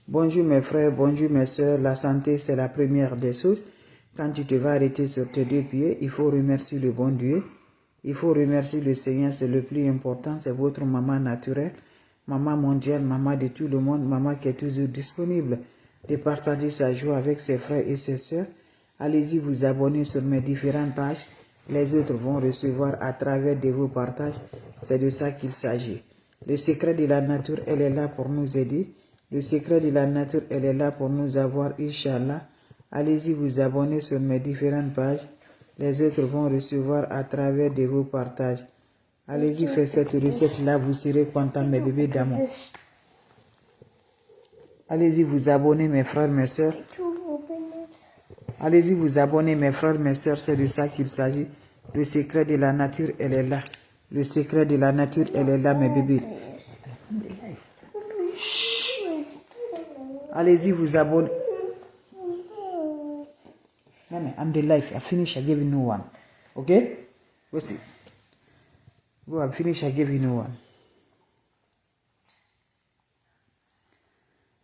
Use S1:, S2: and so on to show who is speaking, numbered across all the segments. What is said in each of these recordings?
S1: Bonjour mes frères, bonjour mes soeurs. La santé, c'est la première des choses. Quand tu te vas arrêter sur tes deux pieds, il faut remercier le bon Dieu. Il faut remercier le Seigneur, c'est le plus important. C'est votre maman naturelle, maman mondiale, maman de tout le monde, maman qui est toujours disponible de partager sa joie avec ses frères et ses soeurs. Allez-y vous abonner sur mes différentes pages. Les autres vont recevoir à travers de vos partages. C'est de ça qu'il s'agit. Le secret de la nature, elle est là pour nous aider. Le secret de la nature, elle est là pour nous avoir, Inch'Allah. Allez-y vous abonner sur mes différentes pages. Les autres vont recevoir à travers de vos partages. Allez-y faire cette recette-là, vous serez contents, mes bébés d'amour. Allez-y vous abonner, mes frères, mes soeurs. Allez-y vous abonner, mes frères, mes soeurs, c'est de ça qu'il s'agit. Le secret de la nature, elle est là. Le secret de la nature, elle est là, mes bébés. Allez-y vous abonner. I'm the life. I finish. I gave you no one. Okay? Go see. Go. I finish. I gave you no one.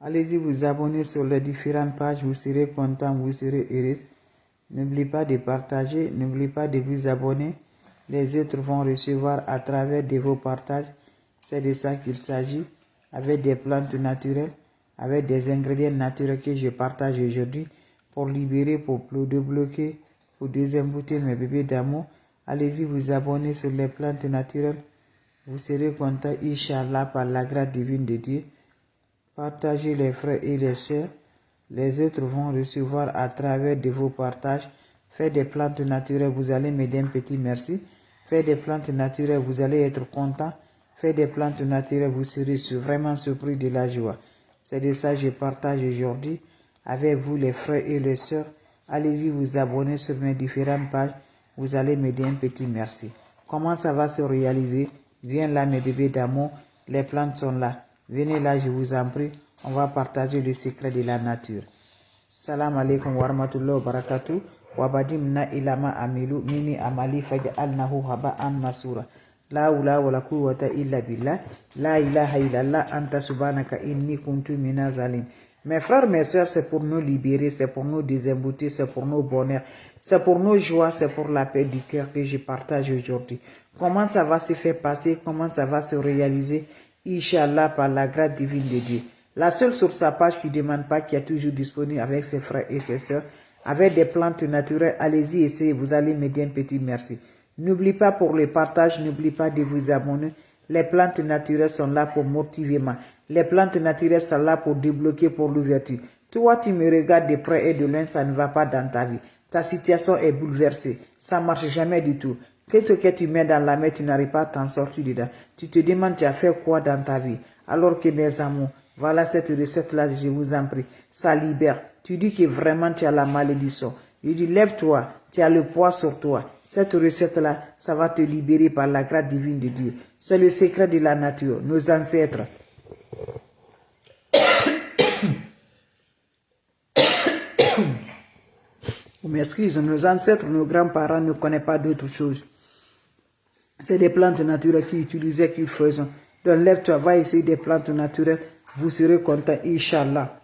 S1: Allez-y vous abonner sur les différentes pages. Vous serez content. Vous serez heureux. N'oubliez pas de partager. N'oubliez pas de vous abonner. Les autres vont recevoir à travers de vos partages. C'est de ça qu'il s'agit. Avec des plantes naturelles. Avec des ingrédients naturels que je partage aujourd'hui. Pour libérer, pour débloquer, pour désembouter mes bébés d'amour. Allez-y vous abonner sur les plantes naturelles. Vous serez content, Inch'Allah, par la grâce divine de Dieu. Partagez les frères et les sœurs. Les autres vont recevoir à travers de vos partages. Faites des plantes naturelles, vous allez m'aider un petit merci. Faites des plantes naturelles, vous allez être content. Faites des plantes naturelles, vous serez vraiment surpris de la joie. C'est de ça que je partage aujourd'hui avec vous les frères et les sœurs. Allez-y vous abonner sur mes différentes pages. Vous allez m'aider un petit merci. Comment ça va se réaliser? Viens là mes bébés d'amour. Les plantes sont là. Venez là, je vous en prie. On va partager le secret de la nature. Salam alaikum wa rahmatullahi wa barakatuh. Wabadimna ilama amilu mini amali faj'alnahu haba'an masura. La hawla wa la quwwata illa billah. La ilaha illallah anta subhanaka inni kuntu minaz zalim. Mes frères, mes soeurs, c'est pour nous libérer, c'est pour nous désembouter, c'est pour nos bonheurs, c'est pour nos joies, c'est pour la paix du cœur que je partage aujourd'hui. Comment ça va se faire passer, comment ça va se réaliser, Inch'Allah, par la grâce divine de Dieu. La seule sur sa page qui ne demande pas, qui est toujours disponible avec ses frères et ses soeurs, avec des plantes naturelles, allez-y, essayez, vous allez m'aider un petit merci. N'oubliez pas pour le partage, n'oubliez pas de vous abonner. Les plantes naturelles sont là pour motiver moi. Les plantes naturelles sont là pour débloquer pour l'ouverture. Toi, tu me regardes de près et de loin, ça ne va pas dans ta vie. Ta situation est bouleversée. Ça ne marche jamais du tout. Qu'est-ce que tu mets dans la main, tu n'arrives pas à t'en sortir dedans. Tu te demandes, tu as fait quoi dans ta vie? Alors que mes amours, voilà cette recette-là, je vous en prie. Ça libère. Tu dis que vraiment tu as la malédiction. Je dis, lève-toi, tu as le poids sur toi. Cette recette-là, ça va te libérer par la grâce divine de Dieu. C'est le secret de la nature, nos ancêtres. On m'excuse, nos ancêtres, nos grands-parents ne connaissent pas d'autre chose. C'est des plantes naturelles qu'ils utilisaient, qu'ils faisaient. Donc lève-toi, va essayer des plantes naturelles. Vous serez content, Inch'Allah.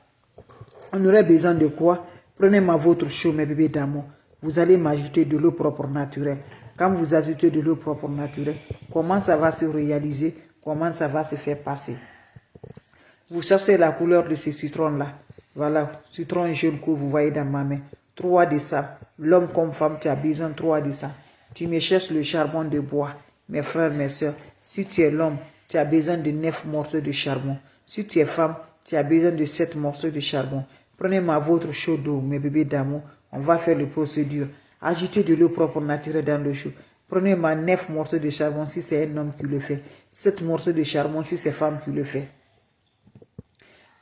S1: On aurait besoin de quoi? Prenez-moi votre chaud, mes bébés d'amour. Vous allez m'ajouter de l'eau propre naturelle. Quand vous ajoutez de l'eau propre naturelle, comment ça va se réaliser? Comment ça va se faire passer? Vous cherchez la couleur de ces citrons-là. Voilà, citron jaune que vous voyez dans ma main. 3 de ça. L'homme comme femme, tu as besoin de 3 de ça. Tu me cherches le charbon de bois. Mes frères, mes soeurs, si tu es l'homme, tu as besoin de 9 morceaux de charbon. Si tu es femme, tu as besoin de 7 morceaux de charbon. Prenez-moi votre chaud d'eau, mes bébés d'amour. On va faire la procédure. Ajoutez de l'eau propre naturelle dans le chaud. Prenez-moi 9 morceaux de charbon si c'est un homme qui le fait. 7 morceaux de charbon si c'est femme qui le fait.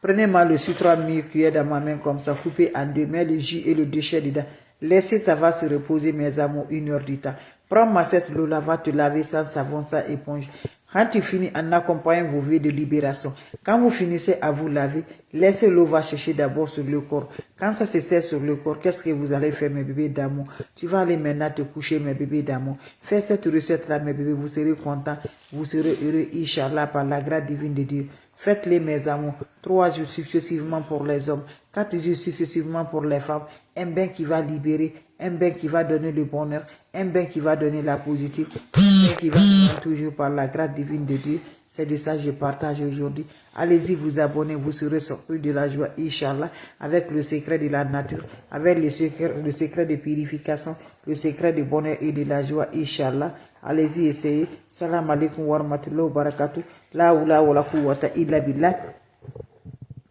S1: Prenez-moi le citron mûr qui est dans ma main comme ça, coupé en deux, mets le jus et le déchet dedans. Laissez ça va se reposer, mes amours, 1 heure du temps. Prends-moi cette eau-là, va te laver sans savon, sans éponge. Quand tu finis en accompagnant vos vies de libération, quand vous finissez à vous laver, laissez l'eau va chercher d'abord sur le corps. Quand ça se sert sur le corps, qu'est-ce que vous allez faire, mes bébés d'amour? Tu vas aller maintenant te coucher, mes bébés d'amour. Faites cette recette-là, mes bébés, vous serez contents, vous serez heureux, Inch'Allah, par la grâce divine de Dieu. Faites-les, mes amours. 3 jours successivement pour les hommes, 4 jours successivement pour les femmes. Un bain qui va libérer, un bain qui va donner le bonheur, un bain qui va donner la positive, un bain qui va donner toujours par la grâce divine de Dieu. C'est de ça que je partage aujourd'hui. Allez-y vous abonner, vous serez surpris de la joie, Inch'Allah, avec le secret de la nature, avec le secret de purification, le secret du bonheur et de la joie, Inch'Allah. Allez-y, essayez. Salam alaikum wa rahmatullahi wa barakatuh. La hawla wa la quwwata illa billah.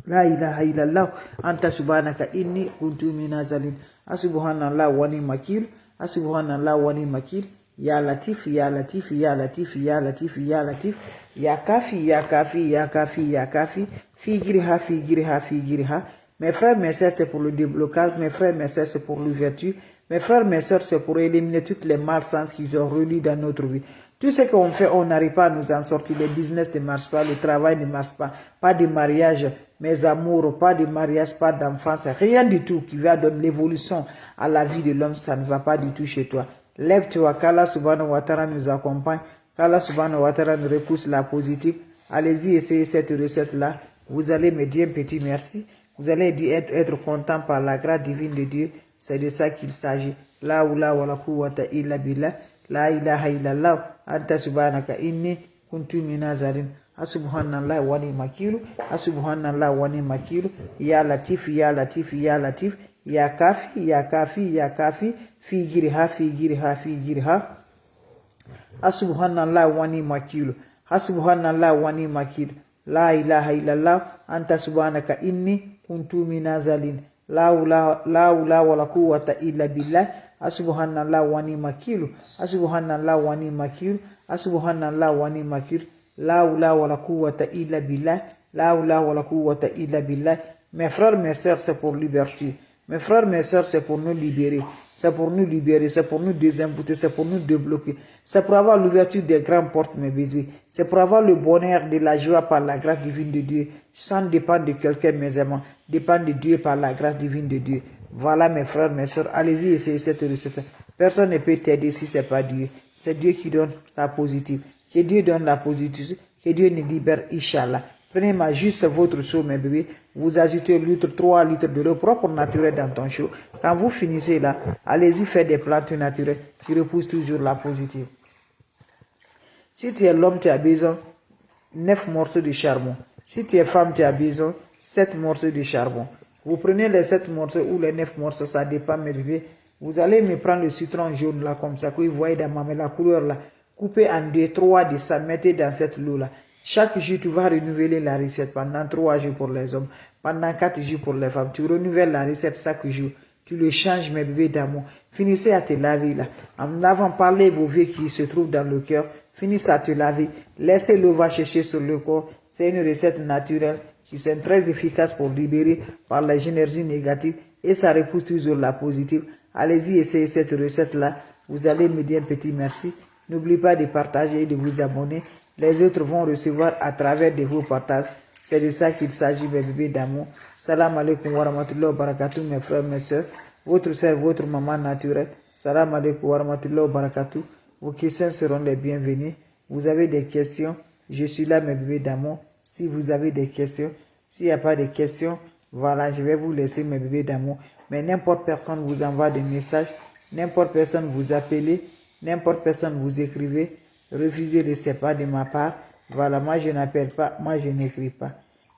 S1: La ilaha illallah anta subhanaka inni kuntu minaz zalimin. Subhanallah wa ni'mal wakil. Subhanallah wa ni'mal wakil. Ya Latif, ya Latif, ya Latif, ya Latif, ya Latif. Ya Kafi, ya Kafi, ya Kafi, ya Kafi. Figriha, figriha, figriha. Mes frères, mes sœurs, c'est pour le déblocage. Mes frères, mes sœurs, c'est pour l'ouverture. Mes frères, mes sœurs, c'est pour éliminer toutes les malsens qu'ils ont relis dans notre vie. Tout ce qu'on fait, on n'arrive pas à nous en sortir. Le business ne marche pas, le travail ne marche pas. Pas de mariage, mes amours, pas de mariage, pas d'enfance. Rien du tout qui va donner l'évolution à la vie de l'homme, ça ne va pas du tout chez toi. Lève-toi, qu'Allah subhanahu wa ta'ala nous accompagne, qu'Allah subhanahu wa ta'ala nous repousse la positive. Allez-y, essayez cette recette-là. Vous allez me dire un petit merci. Vous allez être content par la grâce divine de Dieu. C'est de ça qu'il s'agit. La hawla wa la quwwata illa billah. La ilaha illallah. Anta subhanaka inni kuntu minaz zalimin. Subhanallah wa ni'mal wakil. Subhanallah wa ni'mal wakil. Ya Latif, ya Latif, ya Latif. Ya Kafi, ya Kafi, ya Kafi. Figriha, figriha, figriha. Subhanallah wa ni'mal wakil. Subhanallah wa ni'mal wakil. La ilaha illallah anta subhanaka inni kuntu minaz zalimin. La hawla wa la quwwata illa billah. Subhanallah wa ni'mal wakil. Subhanallah wa ni'mal wakil. Subhanallah wa ni'mal wakil. La hawla wa la quwwata illa billah. La hawla wa la quwwata illa billah. Mes frères, mes sœurs, c'est pour liberté. Mes frères, mes sœurs, c'est pour nous libérer. C'est pour nous libérer, c'est pour nous désembouter, c'est pour nous débloquer. C'est pour avoir l'ouverture des grandes portes, mes bébés. C'est pour avoir le bonheur de la joie par la grâce divine de Dieu. Sans dépendre de quelqu'un, mes amis. Dépendre de Dieu par la grâce divine de Dieu. Voilà, mes frères, mes sœurs. Allez-y, essayez cette recette. Personne ne peut t'aider si ce n'est pas Dieu. C'est Dieu qui donne la positive. Que Dieu donne la positive. Que Dieu nous libère, Inch'Allah. Prenez juste votre seau, mes bébés. Vous ajoutez 3 litres de l'eau propre naturelle dans ton seau. Quand vous finissez là, allez-y faire des plantes naturelles qui repoussent toujours la positive. Si tu es l'homme, tu as besoin 9 morceaux de charbon. Si tu es femme, tu as besoin 7 morceaux de charbon. Vous prenez les 7 morceaux ou les 9 morceaux, ça dépend, mes bébés. Vous allez me prendre le citron jaune là, comme ça, que vous voyez dans la couleur là. Coupez en 2, 3 de ça, mettez dans cette eau là. Chaque jour, tu vas renouveler la recette pendant 3 jours pour les hommes, pendant 4 jours pour les femmes. Tu renouvelles la recette chaque jour. Tu le changes, mes bébés d'amour. Finissez à te laver là. En lavant, parlez vos vieux qui se trouvent dans le cœur. Finissez à te laver. Laissez l'eau va chercher sur le corps. C'est une recette naturelle qui est très efficace pour libérer par les énergies négatives et ça repousse toujours la positive. Allez-y, essayez cette recette-là. Vous allez me dire un petit merci. N'oubliez pas de partager et de vous abonner. Les autres vont recevoir à travers de vos partages. C'est de ça qu'il s'agit, mes bébés d'amour. Salam alaikum wa rahmatullahi wa barakatuh, mes frères, mes soeurs. Votre soeur, votre maman naturelle. Salam alaikum wa rahmatullahi wa barakatuh. Vos questions seront les bienvenues. Vous avez des questions, je suis là, mes bébés d'amour. Si vous avez des questions, s'il n'y a pas de questions, voilà, je vais vous laisser, mes bébés d'amour. Mais n'importe personne vous envoie des messages, n'importe personne vous appelez, n'importe personne vous écrivez. Refusez de ce pas de ma part. Voilà, moi je n'appelle pas, moi je n'écris pas.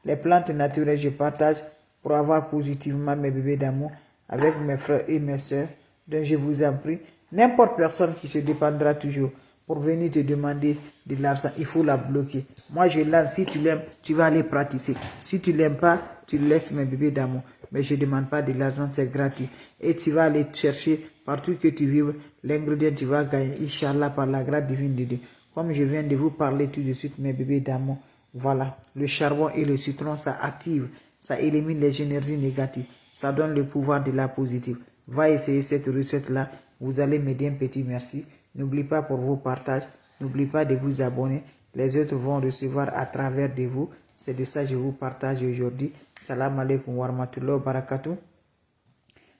S1: Les plantes naturelles, je partage pour avoir positivement mes bébés d'amour avec mes frères et mes soeurs. Donc je vous en prie, n'importe personne qui se dépendra toujours pour venir te demander de l'argent, il faut la bloquer. Moi je lance, si tu l'aimes, tu vas aller pratiquer. Si tu l'aimes pas, tu laisses mes bébés d'amour. Mais je ne demande pas de l'argent, c'est gratuit. Et tu vas aller chercher partout que tu vives, l'ingrédient tu vas gagner, Inch'Allah, par la grâce divine de Dieu. Comme je viens de vous parler tout de suite, mes bébés d'amour, voilà, le charbon et le citron, ça active, ça élimine les énergies négatives, ça donne le pouvoir de la positive. Va essayer cette recette-là, vous allez me dire un petit merci. N'oubliez pas pour vos partages, n'oubliez pas de vous abonner, les autres vont recevoir à travers de vous. C'est de ça que je vous partage aujourd'hui. Salam alaikum wa rahmatullahi wa barakatuh.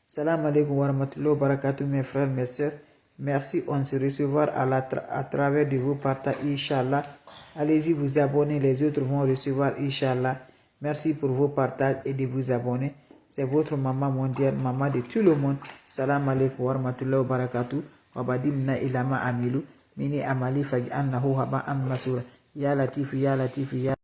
S1: Salam alaikum wa rahmatullahi wa barakatuh, mes frères, mes soeurs. Merci, on se recevoir à travers de vos partages, Inch'Allah. Allez-y vous abonner, les autres vont recevoir, Inch'Allah. Merci pour vos partages et de vous abonner. C'est votre maman mondiale, maman de tout le monde. Salam alaikum wa rahmatullahi wa barakatuh. Wa badimna ilama amilu. Mini amali faj'annahu haba'an masura. Ya latif, ya latif, ya